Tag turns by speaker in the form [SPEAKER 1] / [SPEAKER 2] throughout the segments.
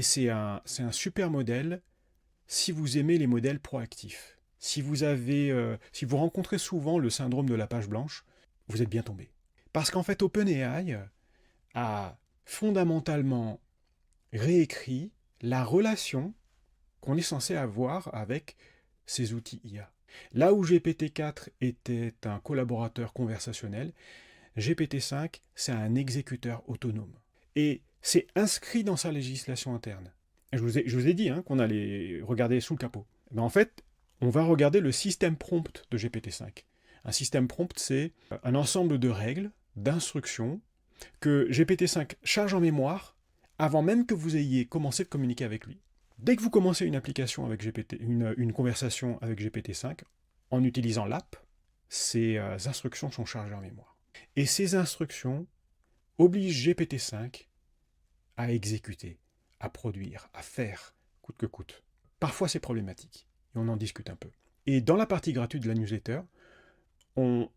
[SPEAKER 1] Et c'est un super modèle si vous aimez les modèles proactifs. Si si vous rencontrez souvent le syndrome de la page blanche, vous êtes bien tombé. Parce qu'en fait, OpenAI a fondamentalement réécrit la relation qu'on est censé avoir avec ces outils IA. Là où GPT-4 était un collaborateur conversationnel, GPT-5, c'est un exécuteur autonome. Et c'est inscrit dans sa législation interne. Je vous ai dit qu'on allait regarder sous le capot. Mais en fait, on va regarder le système prompt de GPT-5. Un système prompt, c'est un ensemble de règles, d'instructions, que GPT-5 charge en mémoire avant même que vous ayez commencé de communiquer avec lui. Dès que vous commencez une application avec une conversation avec GPT-5, en utilisant l'app, ces instructions sont chargées en mémoire. Et ces instructions obligent GPT-5 à exécuter, à produire, à faire, coûte que coûte. Parfois c'est problématique, et on en discute un peu. Et dans la partie gratuite de la newsletter, on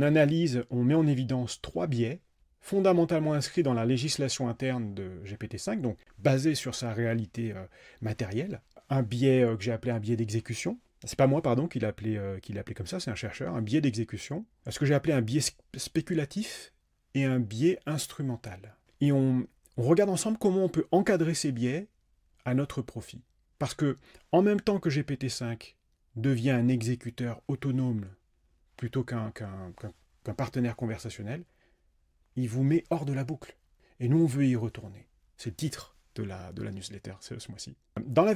[SPEAKER 1] analyse, on met en évidence 3 biais, fondamentalement inscrits dans la législation interne de GPT-5, donc basé sur sa réalité matérielle. Un biais que j'ai appelé un biais d'exécution. C'est pas moi, pardon, qui l'a appelé comme ça, c'est un chercheur, un biais d'exécution. Ce que j'ai appelé un biais spéculatif et un biais instrumental. Et on regarde ensemble comment on peut encadrer ces biais à notre profit. Parce que, en même temps que GPT-5 devient un exécuteur autonome plutôt qu'un partenaire conversationnel, il vous met hors de la boucle. Et nous, on veut y retourner. C'est le titre de la newsletter ce mois-ci. Dans la